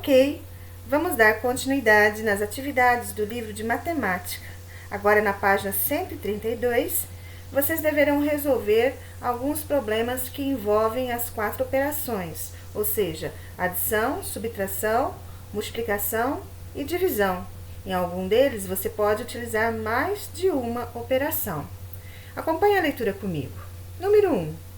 Ok, vamos dar continuidade nas atividades do livro de matemática. Agora na página 132, vocês deverão resolver alguns problemas que envolvem as 4 operações, ou seja, adição, subtração, multiplicação e divisão. Em algum deles, você pode utilizar mais de uma operação. Acompanhe a leitura comigo. Número 1.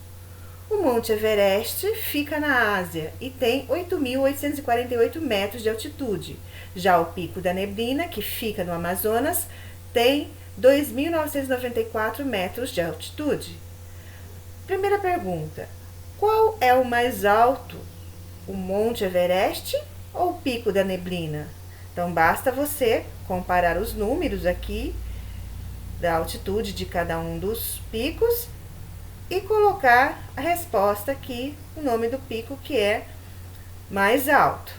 O Monte Everest fica na Ásia e tem 8.848 metros de altitude. Já o Pico da Neblina, que fica no Amazonas, tem 2.994 metros de altitude. Primeira pergunta: qual é o mais alto? O Monte Everest ou o Pico da Neblina? Então, basta você comparar os números aqui da altitude de cada um dos picos e colocar a resposta aqui, o nome do pico que é mais alto.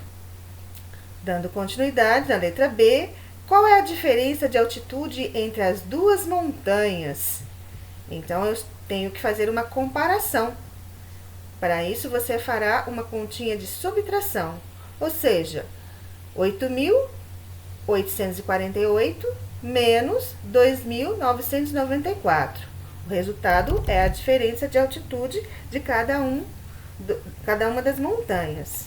Dando continuidade na letra B, qual é a diferença de altitude entre as duas montanhas? Então, eu tenho que fazer uma comparação. Para isso, você fará uma continha de subtração, ou seja, 8.848 menos 2.994. O resultado é a diferença de altitude de cada uma das montanhas.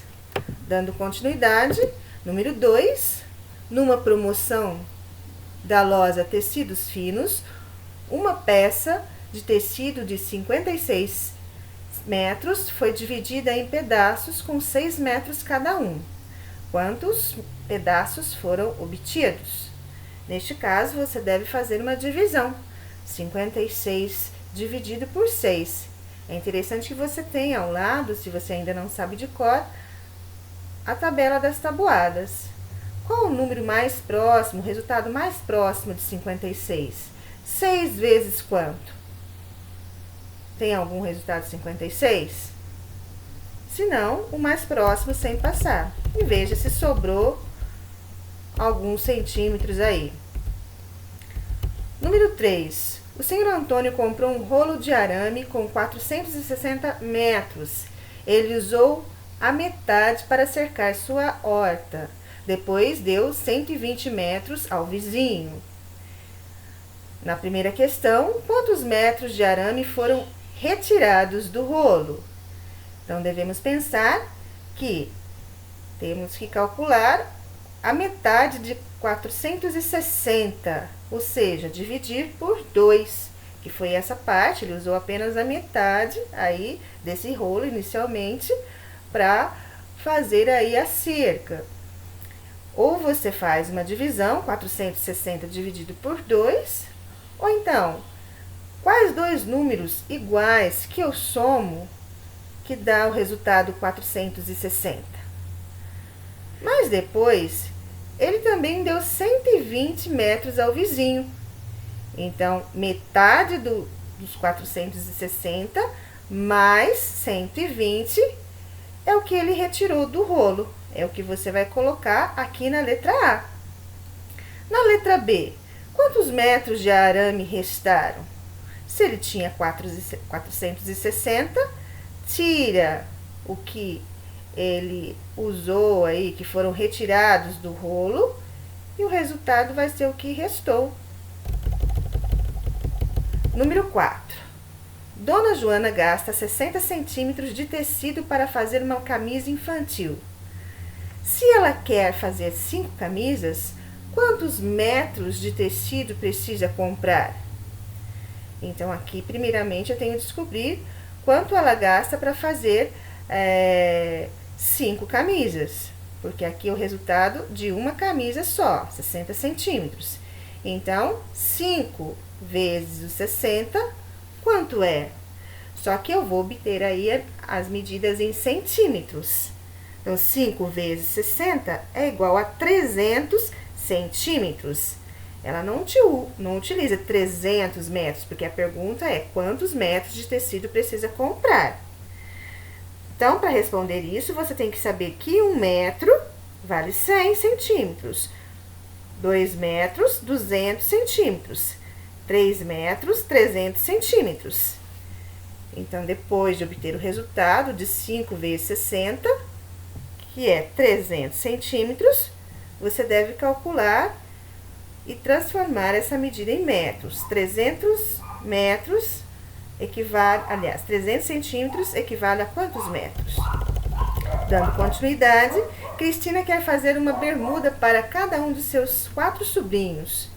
Dando continuidade, número 2, numa promoção da loja Tecidos Finos, uma peça de tecido de 56 metros foi dividida em pedaços com 6 metros cada um. Quantos pedaços foram obtidos? Neste caso, você deve fazer uma divisão. 56 dividido por 6. É interessante que você tenha ao lado, se você ainda não sabe de cor, a tabela das tabuadas. Qual o número mais próximo, o resultado mais próximo de 56? 6 vezes quanto? Tem algum resultado de 56? Se não, o mais próximo sem passar. E veja se sobrou alguns centímetros aí. Número 3. O senhor Antônio comprou um rolo de arame com 460 metros. Ele usou a metade para cercar sua horta. Depois deu 120 metros ao vizinho. Na primeira questão, quantos metros de arame foram retirados do rolo? Então, devemos pensar que temos que calcular a metade de 460, ou seja, dividir por 2, que foi essa parte. Ele usou apenas a metade aí desse rolo inicialmente para fazer aí a cerca. Ou você faz uma divisão, 460 dividido por 2, ou então, quais dois números iguais que eu somo que dá o resultado 460? Mas depois, ele também deu 120 metros ao vizinho. Então, metade dos 460 mais 120 é o que ele retirou do rolo. É o que você vai colocar aqui na letra A. Na letra B, quantos metros de arame restaram? Se ele tinha 460, tira o que ele usou aí, que foram retirados do rolo, e o resultado vai ser o que restou. Número 4. Dona Joana gasta 60 centímetros de tecido para fazer uma camisa infantil. Se ela quer fazer 5 camisas, quantos metros de tecido precisa comprar? Então, aqui, primeiramente, eu tenho que descobrir quanto ela gasta para fazer 5 camisas, porque aqui é o resultado de uma camisa só, 60 centímetros. Então, 5 vezes os 60, quanto é? Só que eu vou obter aí as medidas em centímetros. Então, 5 vezes 60 é igual a 300 centímetros. Ela não utiliza 300 metros, porque a pergunta é quantos metros de tecido precisa comprar. Então, para responder isso, você tem que saber que 1 metro vale 100 centímetros. 2 metros, 200 centímetros. 3 metros, 300 centímetros. Então, depois de obter o resultado de 5 vezes 60, que é 300 centímetros, você deve calcular e transformar essa medida em metros. 300 metros equivale, aliás, 300 centímetros equivale a quantos metros? Dando continuidade, Cristina quer fazer uma bermuda para cada um dos seus 4 sobrinhos.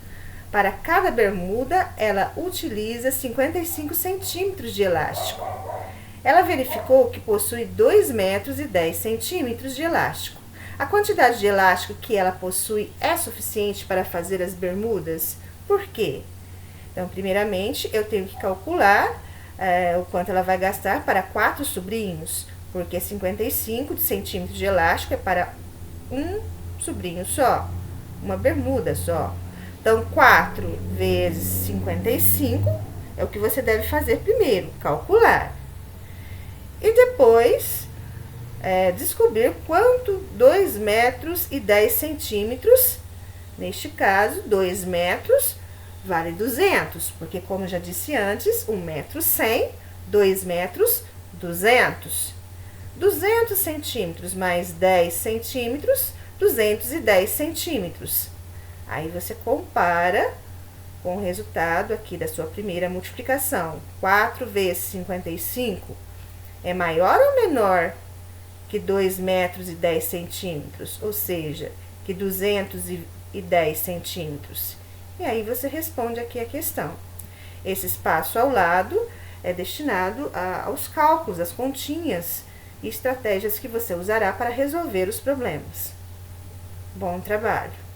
Para cada bermuda, ela utiliza 55 centímetros de elástico. Ela verificou que possui 2 metros e 10 centímetros de elástico. A quantidade de elástico que ela possui é suficiente para fazer as bermudas? Por quê? Então, primeiramente, eu tenho que calcular o quanto ela vai gastar para 4 sobrinhos, porque 55 centímetros de elástico é para um sobrinho só, uma bermuda só. Então, 4 vezes 55 é o que você deve fazer primeiro, calcular. E depois, descobrir quanto 2 metros e 10 centímetros, neste caso, 2 metros vale 200, porque como eu já disse antes, 1 metro 100, 2 metros 200. 200 centímetros mais 10 centímetros, 210 centímetros. Aí você compara com o resultado aqui da sua primeira multiplicação. 4 vezes 55 é maior ou menor que 2 metros e 10 centímetros? Ou seja, que 210 centímetros. E aí você responde aqui a questão. Esse espaço ao lado é destinado aos cálculos, às continhas e estratégias que você usará para resolver os problemas. Bom trabalho!